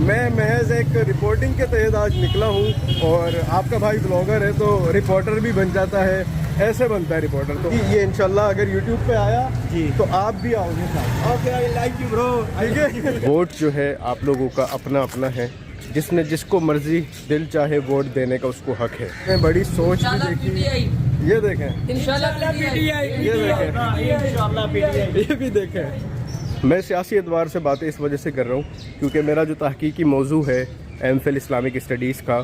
मैं महज एक रिपोर्टिंग के तहत आज निकला हूँ और आपका भाई ब्लॉगर है तो रिपोर्टर भी बन जाता है, ऐसे बनता है रिपोर्टर। तो ये इंशाल्लाह अगर यूट्यूब पे आया जी तो आप भी आओगे साथ। Okay, I like you bro. ठीक है। वोट जो है आप लोगों का अपना अपना है, जिसने जिसको मर्जी दिल चाहे वोट देने का उसको हक है। मैं बड़ी सोच भी देखी, ये देखें इंशाल्लाह पीटीआई, ये देखें इंशाल्लाह पीटीआई, ये भी देखें। मैं सियासी एतबार से बातें इस वजह से कर रहा हूँ क्योंकि मेरा जो तहकीकी मौजू है एमफिल इस्लामिक स्टडीज़ का,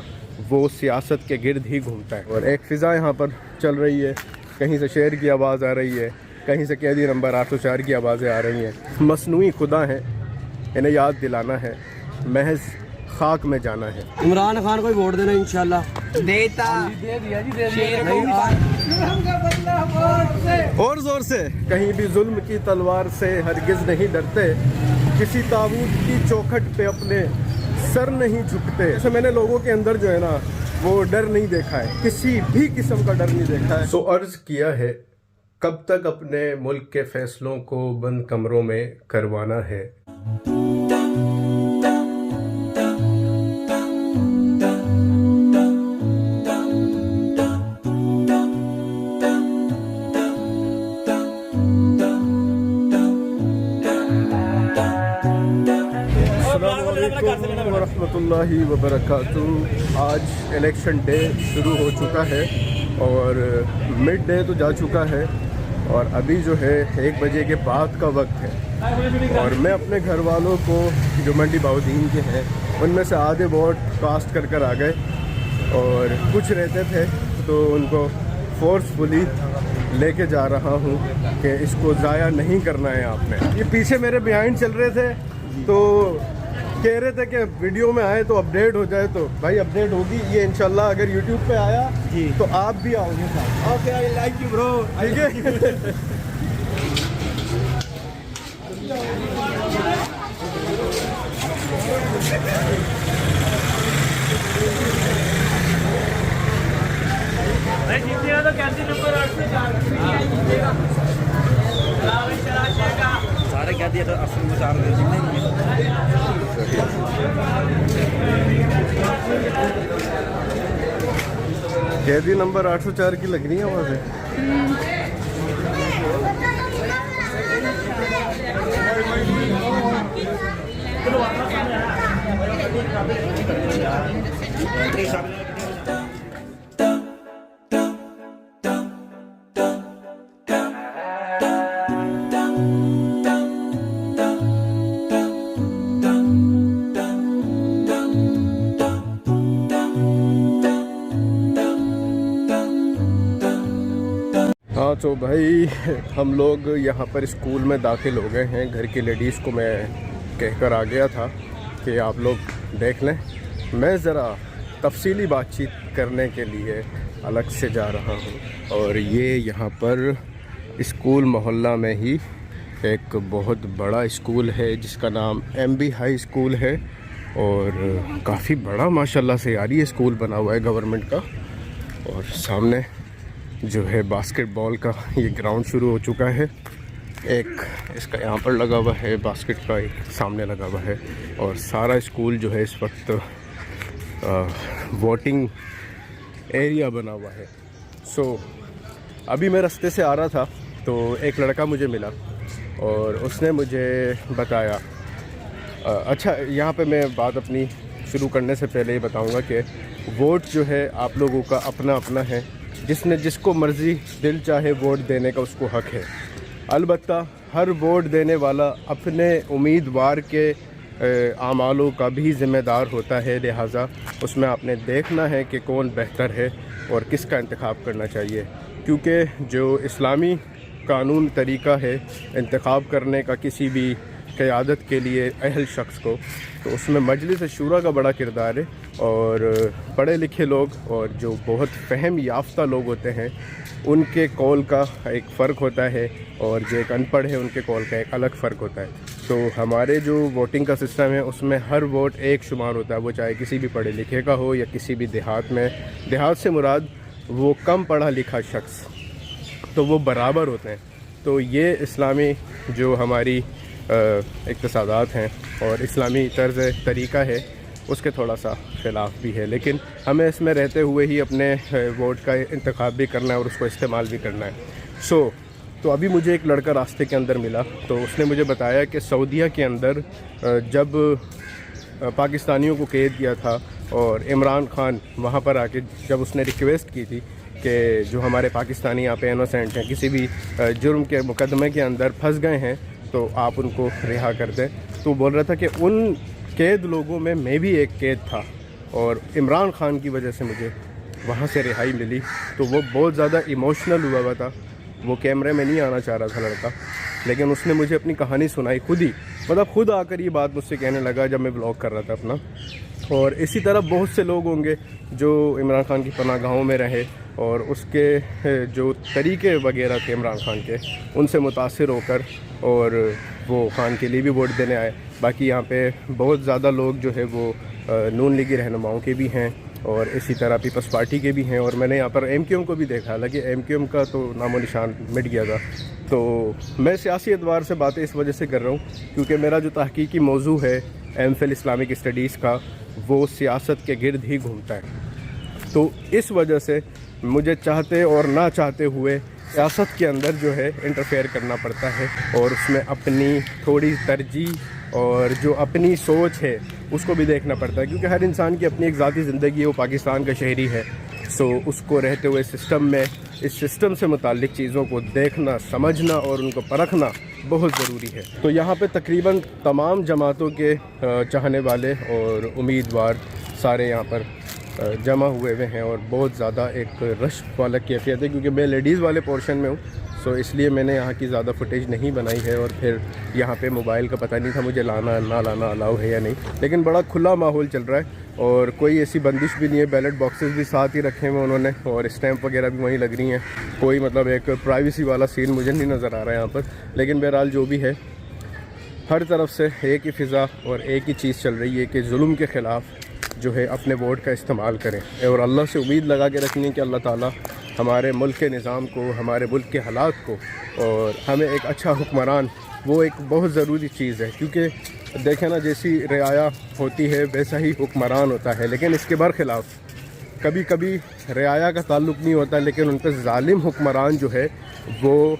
वो सियासत के गिर्द ही घूमता है। और एक फ़िज़ा यहाँ पर चल रही है, कहीं से शेर की आवाज़ आ रही है, कहीं से कैदी नंबर 804 की आवाज़ें आ रही हैं। मसनूई खुदा हैं, इन्हें याद दिलाना है, महज खाक में जाना है। इमरान खान को वोट देना इंशाल्लाह। देता दे दिया जी, दे दिया। और जोर से कहीं भी जुल्म की तलवार से हरगिज नहीं डरते, किसी ताबूत की चौखट पे अपने सर नहीं झुकते। ऐसे मैंने लोगों के अंदर जो है ना वो डर नहीं देखा है, किसी भी किस्म का डर नहीं देखा है। सो अर्ज किया है, कब तक अपने मुल्क के फैसलों को बंद कमरों में करवाना है। वरहमतुल्लाहि वबरकातुहू। आज इलेक्शन डे शुरू हो चुका है और मिड डे तो जा चुका है और अभी जो है 1 बजे के बाद का वक्त है। और मैं अपने घर वालों को जो मंडी बाउद्दीन के हैं उनमें से आधे वोट कास्ट कर आ गए और कुछ रहते थे तो उनको फोर्सफुली लेके जा रहा हूँ कि इसको ज़ाया नहीं करना है आपने। ये पीछे मेरे बिहाइंड चल रहे थे तो कह रहे थे कि वीडियो में आए तो अपडेट हो जाए, तो भाई अपडेट होगी। ये इंशाल्लाह अगर यूट्यूब पे आया जी तो आप भी आओगे साथ। Okay, I like you bro. ठीक है। तो कैसे नंबर 8 से 4 सारे क्या दिया तो असल में 4 कैदी नंबर 804 की लग रही है वहाँ से। हाँ तो भाई हम लोग यहाँ पर स्कूल में दाखिल हो गए हैं। घर की लेडीज़ को मैं कहकर आ गया था कि आप लोग देख लें, मैं ज़रा तफसीली बातचीत करने के लिए अलग से जा रहा हूँ। और ये यहाँ पर स्कूल मोहल्ला में ही एक बहुत बड़ा स्कूल है जिसका नाम MB हाई स्कूल है और काफ़ी बड़ा माशाल्लाह से यार ये स्कूल बना हुआ है गवर्नमेंट का। और सामने जो है बास्केटबॉल का ये ग्राउंड शुरू हो चुका है। एक इसका यहाँ पर लगा हुआ है, बास्केट का एक सामने लगा हुआ है। और सारा स्कूल जो है इस वक्त वोटिंग एरिया बना हुआ है। सो अभी मैं रास्ते से आ रहा था तो एक लड़का मुझे मिला और उसने मुझे बताया। अच्छा, यहाँ पे मैं बात अपनी शुरू करने से पहले ही बताऊँगा कि वोट जो है आप लोगों का अपना अपना है, जिसने जिसको मर्ज़ी दिल चाहे वोट देने का उसको हक है। अलबत्ता हर वोट देने वाला अपने उम्मीदवार के आमालों का भी ज़िम्मेदार होता है, लिहाजा उसमें आपने देखना है कि कौन बेहतर है और किसका इंतखाब करना चाहिए। क्योंकि जो इस्लामी कानून तरीक़ा है इंतखाब करने का किसी भी क़यादत के लिए अहल शख्स को, तो उसमें मजलिस शूरा का बड़ा किरदार है। और पढ़े लिखे लोग और जो बहुत फ़हम याफ्ता लोग होते हैं उनके कौल का एक फ़र्क होता है और जो एक अनपढ़ है उनके कौल का एक अलग फ़र्क होता है। तो हमारे जो वोटिंग का सिस्टम है उसमें हर वोट एक शुमार होता है, वो चाहे किसी भी पढ़े लिखे का हो या किसी भी देहात में। देहात से मुराद वो कम पढ़ा लिखा शख्स, तो वो बराबर होते हैं। तो ये इस्लामी जो हमारी इक़्तिसादात हैं और इस्लामी तर्ज़ तरीक़ा है उसके थोड़ा सा ख़िलाफ़ भी है, लेकिन हमें इसमें रहते हुए ही अपने वोट का इंतखाब भी करना है और उसको इस्तेमाल भी करना है। तो अभी मुझे एक लड़का रास्ते के अंदर मिला, तो उसने मुझे बताया कि सऊदीया के अंदर जब पाकिस्तानियों को कैद किया था और इमरान ख़ान वहाँ पर आके जब उसने रिक्वेस्ट की थी कि जो हमारे पाकिस्तानी यहाँ पे इनोसेंट हैं, किसी भी जुर्म के मुकदमे के अंदर फंस गए हैं, तो आप उनको रिहा कर दें। तो बोल रहा था कि उन कैद लोगों में मैं भी एक कैद था और इमरान ख़ान की वजह से मुझे वहाँ से रिहाई मिली। तो वो बहुत ज़्यादा इमोशनल हुआ था, वो कैमरे में नहीं आना चाह रहा था लड़का, लेकिन उसने मुझे अपनी कहानी सुनाई खुद ही, मतलब खुद आकर ये बात मुझसे कहने लगा जब मैं ब्लॉग कर रहा था अपना। और इसी तरह बहुत से लोग होंगे जो इमरान ख़ान की पनाहगाहों में रहे और उसके जो तरीक़े वगैरह थे इमरान ख़ान के, उनसे मुतासिर होकर और वो ख़ान के लिए भी वोट देने आए। बाकी यहाँ पे बहुत ज़्यादा लोग जो है वो नून लीगी रहनुमाओं के भी हैं और इसी तरह पीपल्स पार्टी के भी हैं, और मैंने यहाँ पर MQM को भी देखा, हालांकि MQM का तो नामो निशान मिट गया था। तो मैं सियासी एतबार से बातें इस वजह से कर रहा हूँ क्योंकि मेरा जो तहकीकी मौजू है MPhil इस्लामिक स्टडीज़ का, वो सियासत के गिर्द ही घूमता है। तो इस वजह से मुझे चाहते और ना चाहते हुए सियासत के अंदर जो है इंटरफेयर करना पड़ता है और उसमें अपनी थोड़ी तरजीह और जो अपनी सोच है उसको भी देखना पड़ता है, क्योंकि हर इंसान की अपनी एक ज़ाती ज़िंदगी है, वो पाकिस्तान का शहरी है। सो उसको रहते हुए सिस्टम में, इस सिस्टम से मुताल्लिक़ चीज़ों को देखना, समझना और उनको परखना बहुत ज़रूरी है। तो यहाँ पे तकरीबन तमाम जमातों के चाहने वाले और उम्मीदवार सारे यहाँ पर जमा हुए हैं और बहुत ज़्यादा एक रश वाला कैफियत है, क्योंकि मैं लेडीज़ वाले पोर्शन में हूँ, सो इसलिए मैंने यहाँ की ज़्यादा फुटेज नहीं बनाई है। और फिर यहाँ पे मोबाइल का पता नहीं था मुझे लाना ना लाना अलाउ है या नहीं, लेकिन बड़ा खुला माहौल चल रहा है और कोई ऐसी बंदिश भी नहीं है। बैलेट बॉक्सेस भी साथ ही रखे हुए उन्होंने और स्टैंप वगैरह भी वहीं लग रही हैं। कोई मतलब एक प्राइवेसी वाला सीन मुझे नहीं नज़र आ रहा है यहाँ पर, लेकिन बहरहाल जो भी है, हर तरफ से एक ही फ़िज़ा और एक ही चीज़ चल रही है कि जुल्म के ख़िलाफ़ जो है अपने वोट का इस्तेमाल करें और अल्लाह से उम्मीद लगा के रखनी है कि अल्लाह ताला हमारे मुल्क के निज़ाम को, हमारे मुल्क के हालात को और हमें एक अच्छा हुक्मरान, वो एक बहुत ज़रूरी चीज़ है। क्योंकि देखें ना, जैसी रियाया होती है वैसा ही हुक्मरान होता है, लेकिन इसके बरखिलाफ़ कभी कभी रियाया का ताल्लुक़ नहीं होता, लेकिन उन पर ज़ालिम हुक्मरान जो है वो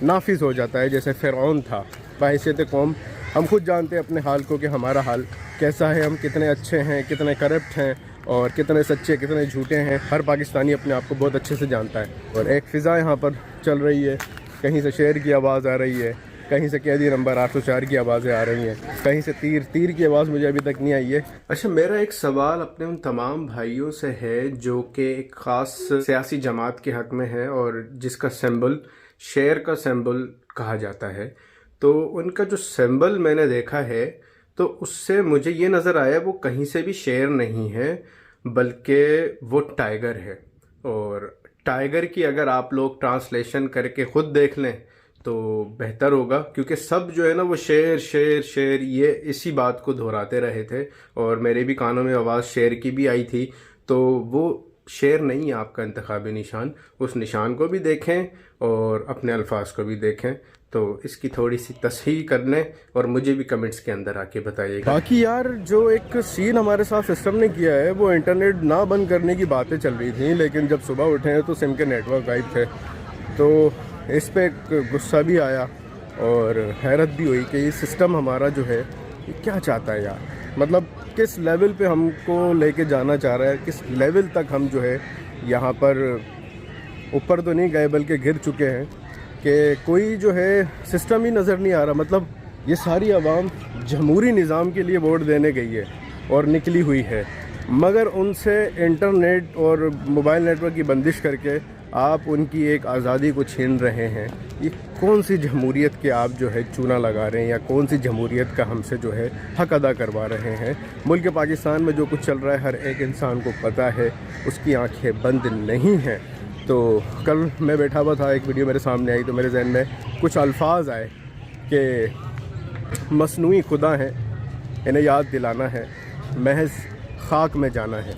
नाफिज हो जाता है। जैसे फ़िरऔन था बहैसियत कौम, हम खुद जानते हैं अपने हाल को कि हमारा हाल कैसा है, हम कितने अच्छे हैं, कितने करप्ट हैं और कितने सच्चे, कितने झूठे हैं। हर पाकिस्तानी अपने आप को बहुत अच्छे से जानता है। और एक फ़िज़ा यहाँ पर चल रही है, कहीं से शेर की आवाज़ आ रही है, कहीं से कैदी नंबर 804 की आवाज़ें आ रही हैं, कहीं से तीर की आवाज़ मुझे अभी तक नहीं आई है। अच्छा, मेरा एक सवाल अपने उन तमाम भाइयों से है जो कि एक ख़ास सियासी जमात के हक़ में है और जिसका सिंबल शेर का सिंबल कहा जाता है। तो उनका जो सिंबल मैंने देखा है तो उससे मुझे ये नज़र आया वो कहीं से भी शेर नहीं है, बल्कि वो टाइगर है। और टाइगर की अगर आप लोग ट्रांसलेशन करके ख़ुद देख लें तो बेहतर होगा, क्योंकि सब जो है ना वो शेर शेर शेर ये इसी बात को दोहराते रहे थे और मेरे भी कानों में आवाज़ शेर की भी आई थी। तो वो शेर नहीं है आपका इंतखाबी निशान, उस निशान को भी देखें और अपने अल्फाज को भी देखें। तो इसकी थोड़ी सी तस्हीह कर लें और मुझे भी कमेंट्स के अंदर आके बताइएगा। बाकी यार जो एक सीन हमारे साथ सिस्टम ने किया है, वो इंटरनेट ना बंद करने की बातें चल रही थी, लेकिन जब सुबह उठे तो सिम के नेटवर्क गायब थे। तो इस पर गुस्सा भी आया और हैरत भी हुई कि ये सिस्टम हमारा जो है ये क्या चाहता है यार, मतलब किस लेवल पे हमको लेके जाना चाह रहा है, किस लेवल तक हम जो है यहाँ पर ऊपर तो नहीं गए बल्कि गिर चुके हैं कि कोई जो है सिस्टम ही नज़र नहीं आ रहा। मतलब ये सारी आवाम जमहूरी निज़ाम के लिए वोट देने गई है और निकली हुई है, मगर उनसे इंटरनेट और मोबाइल नेटवर्क की बंदिश करके आप उनकी एक आज़ादी को छीन रहे हैं। ये कौन सी जमहूरियत के आप जो है चूना लगा रहे हैं या कौन सी जमहूरियत का हमसे जो है हक़ अदा करवा रहे हैं। मुल्क पाकिस्तान में जो कुछ चल रहा है हर एक इंसान को पता है, उसकी आंखें बंद नहीं हैं। तो कल मैं बैठा हुआ था, एक वीडियो मेरे सामने आई तो मेरे जहन में कुछ अल्फाज आए कि मसनूई खुदा हैं, इन्हें याद दिलाना है, महज खाक में जाना है।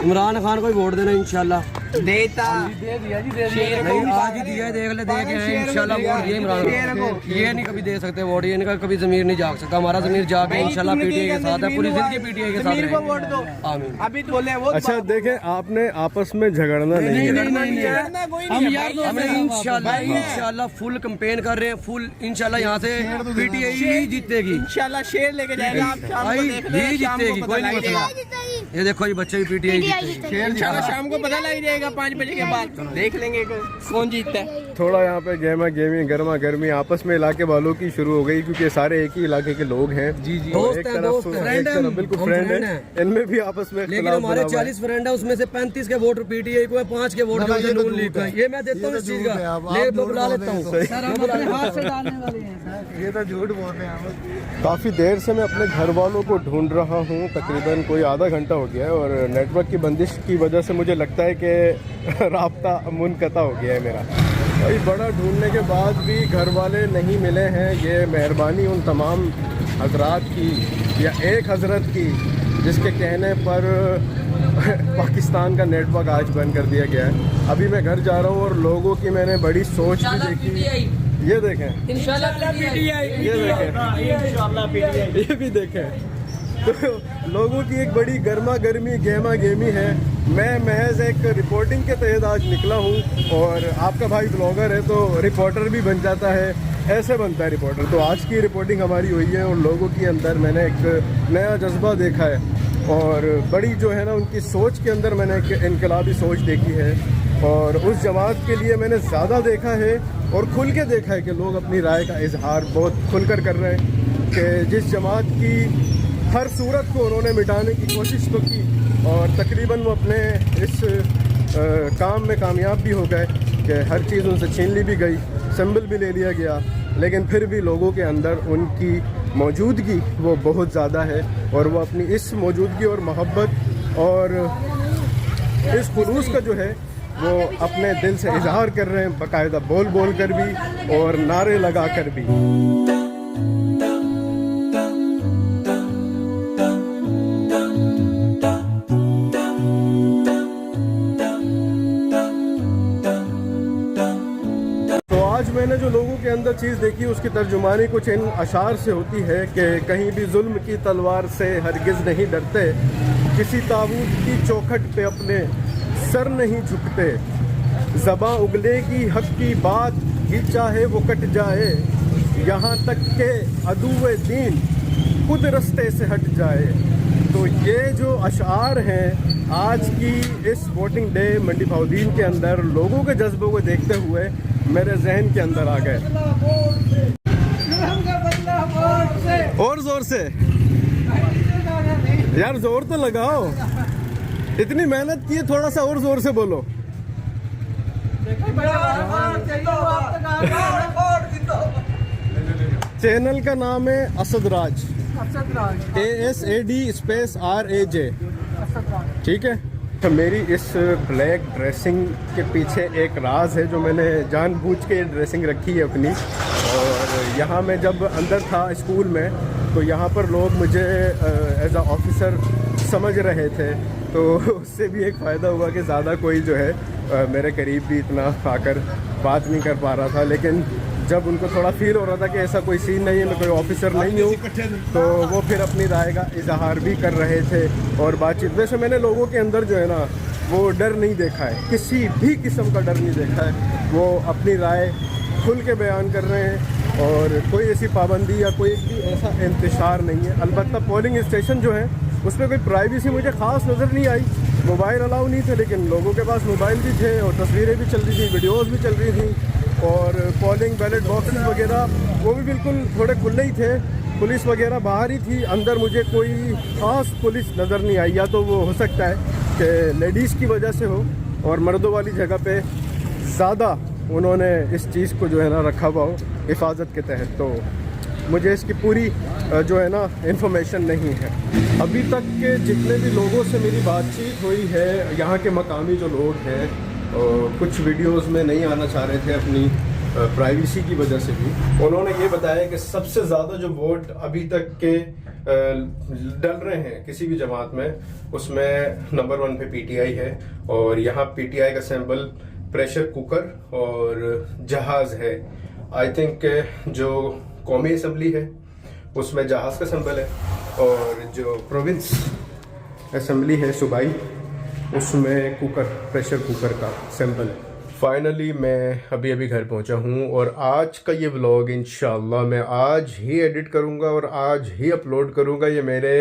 इमरान खान को ही वोट देना इंशाल्लाह। देता दे दिया जी, दे शेर नहीं, को आज ही दिया है, देख ले, दे के हैं इंशाल्लाह वोट दिए इमरान खान। ये नहीं कभी दे सकते वोट, ये इनका कभी ज़मीर नहीं जाग सकता। हमारा ज़मीर जाके इंशाल्लाह पीटीआई के साथ है, पूरी जिंदगी पीटीआई के साथ ज़मीर को वोट दो। रहेंगे। आमीन। अभी तो बोले वो अच्छा देखें, आपने आपस में झगड़ना नहीं है। हम इंशाल्लाह फुल कैंपेन कर रहे हैं, फुल इंशाल्लाह यहाँ से पीटीआई ही जीतेगी, इंशाल्लाह शेर लेके जाएगा। आप शाम को देख लेना, ही शाम जीतेगी, को कोई पता नहीं लग मसला। जाएगा। ये देखो ये बच्चे भी पीटीआई जीतेगी इंशाल्लाह शाम को पता लग जाएगा 5 बजे के बाद। देख लेंगे कौन जीतता है। थोड़ा यहाँ पे गेमा गेमी गर्मा गर्मी आपस में इलाके वालों की शुरू हो गई, क्योंकि सारे एक ही इलाके के लोग हैं। जी जी, तो दोस्त एक हैं, तरफ- दोस्त हैं, एक फ्रेंड तरफ हैं, बिल्कुल हम फ्रेंड फ्रेंड है। हैं। इनमें भी आपस में लेकिन इख्तिलाफ हमारे बना हुआ है। 40 फ्रेंड है, उसमें से 35 के वोट पीटीआई को है, 5 के वोट जो नून लीग को है। ये मैं देता हूँ इस चीज का, ले तो बुला लेता हूँ। ये तो झूठ बोल रहे हैं। काफ़ी देर से मैं अपने घर वालों को ढूंढ रहा हूँ, तकरीबन कोई आधा घंटा हो गया है, और नेटवर्क की बंदिश की वजह से मुझे लगता है कि राब्ता मुनक़ता हो गया है मेरा। भाई बड़ा ढूंढने के बाद भी घर वाले नहीं मिले हैं। ये मेहरबानी उन तमाम हजरात की या एक हजरत की जिसके कहने पर पाकिस्तान का नेटवर्क आज बंद कर दिया गया है। अभी मैं घर जा रहा हूँ और लोगों की मैंने बड़ी सोच भी देखी। ये देखें, ये भी देखें, तो लोगों की एक बड़ी गर्मा गर्मी गेमा गेमी है। मैं महज एक रिपोर्टिंग के तहत आज निकला हूँ, और आपका भाई ब्लॉगर है तो रिपोर्टर भी बन जाता है, ऐसे बनता है रिपोर्टर। तो आज की रिपोर्टिंग हमारी हुई है, और लोगों के अंदर मैंने एक नया जज्बा देखा है, और बड़ी जो है ना उनकी सोच के अंदर मैंने एक इनकलाबी सोच देखी है। और उस जमात के लिए मैंने ज़्यादा देखा है और खुल के देखा है कि लोग अपनी राय का इजहार बहुत खुलकर कर रहे हैं, कि जिस जमात की हर सूरत को उन्होंने मिटाने की कोशिश तो की, और तकरीबन वो अपने इस काम में कामयाब भी हो गए कि हर चीज़ उनसे छीन ली भी गई, सिंबल भी ले लिया गया, लेकिन फिर भी लोगों के अंदर उनकी मौजूदगी वो बहुत ज़्यादा है, और वो अपनी इस मौजूदगी और मोहब्बत और इस खुलूस का जो है वो अपने दिल से इजहार कर रहे हैं, बाकायदा बोल बोल कर भी और नारे लगा कर भी। तो आज मैंने जो लोगों के अंदर चीज़ देखी उसकी तर्जुमानी कुछ इन अशार से होती है कि कहीं भी जुल्म की तलवार से हरगिज़ नहीं डरते, किसी ताबूत की चौखट पे अपने सर नहीं झुकते, ज़बां उगलेगी हक की बात ही चाहे वो कट जाए, यहाँ तक के अदुए दीन खुद रस्ते से हट जाए। तो ये जो अशार हैं आज की इस वोटिंग डे मंडी भाउदीन के अंदर लोगों के जज्बों को देखते हुए मेरे जहन के अंदर आ गए। और ज़ोर से यार, ज़ोर तो लगाओ, इतनी मेहनत की है, थोड़ा सा और जोर से बोलो। चैनल का नाम है असद राज, ASAD_RAJ, ठीक है। तो मेरी इस ब्लैक ड्रेसिंग के पीछे एक राज है जो मैंने जानबूझ के ड्रेसिंग रखी है अपनी। और यहाँ मैं जब अंदर था स्कूल में तो यहाँ पर लोग मुझे एज अ ऑफिसर समझ रहे थे, तो उससे भी एक फ़ायदा हुआ कि ज़्यादा कोई जो है मेरे करीब भी इतना आकर बात नहीं कर पा रहा था। लेकिन जब उनको थोड़ा फील हो रहा था कि ऐसा कोई सीन नहीं है, मैं कोई ऑफिसर नहीं हूँ, तो वो फिर अपनी राय का इजहार भी कर रहे थे और बातचीत। वैसे मैंने लोगों के अंदर जो है ना वो डर नहीं देखा है, किसी भी किस्म का डर नहीं देखा है। वो अपनी राय खुल के बयान कर रहे हैं और कोई ऐसी पाबंदी या कोई भी ऐसा इंतशार नहीं है। अलबत्ता पोलिंग स्टेशन जो है उसमें कोई प्राइवेसी मुझे ख़ास नज़र नहीं आई। मोबाइल अलाउ नहीं थे, लेकिन लोगों के पास मोबाइल भी थे और तस्वीरें भी चल रही थी, वीडियोस भी चल रही थी, और पोलिंग बैलेट बॉक्सेस वगैरह वो भी बिल्कुल थोड़े खुले ही थे। पुलिस वगैरह बाहर ही थी, अंदर मुझे कोई ख़ास पुलिस नज़र नहीं आई। या तो वो हो सकता है कि लेडीज़ की वजह से हो और मर्दों वाली जगह पे ज़्यादा उन्होंने इस चीज़ को जो है ना रखा हुआ हो हिफाजत के तहत। तो मुझे इसकी पूरी जो है ना इन्फॉर्मेशन नहीं है। अभी तक के जितने भी लोगों से मेरी बातचीत हुई है, यहाँ के मकामी जो लोग हैं कुछ वीडियोस में नहीं आना चाह रहे थे अपनी प्राइवेसी की वजह से भी। उन्होंने ये बताया कि सबसे ज़्यादा जो वोट अभी तक के डल रहे हैं किसी भी जमात में, उसमें नंबर 1 पे पीटीआई है। और यहाँ पीटीआई का सिंबल प्रेशर कुकर और जहाज़ है। आई थिंक जो कौमी असम्बली है उसमें जहाज़ का सिंबल है, और जो प्रोविंस असम्बली है सूबाई, उसमें कुकर, प्रेशर कुकर का सिंबल है। फाइनली मैं अभी अभी घर पहुंचा हूं, और आज का ये व्लॉग इंशाल्लाह मैं आज ही एडिट करूंगा और आज ही अपलोड करूंगा। ये मेरे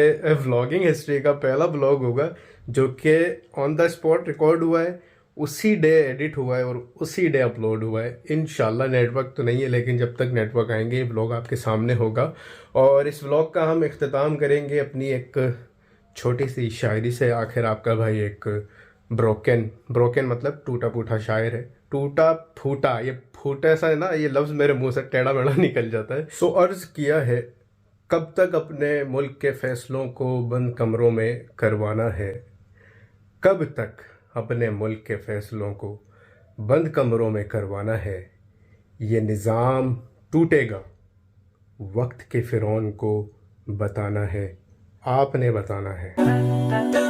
व्लॉगिंग हिस्ट्री का पहला व्लॉग होगा जो कि ऑन द स्पॉट रिकॉर्ड हुआ है, उसी डे एडिट हुआ है और उसी डे अपलोड हुआ है। इंशाल्लाह नेटवर्क तो नहीं है, लेकिन जब तक नेटवर्क आएंगे ये व्लॉग आपके सामने होगा। और इस व्लॉग का हम इख्तिताम करेंगे अपनी एक छोटी सी शायरी से। आखिर आपका भाई एक ब्रोकन मतलब टूटा फूटा शायर है। टूटा फूटा, ये फूटा ऐसा है ना, ये लफ्ज़ मेरे मुंह से टेढ़ा मेढ़ा निकल जाता है। सो अर्ज किया है, कब तक अपने मुल्क के फैसलों को बंद कमरों में करवाना है, कब तक अपने मुल्क के फैसलों को बंद कमरों में करवाना है। ये निज़ाम टूटेगा, वक्त के फ़िरौन को बताना है, आपने बताना है।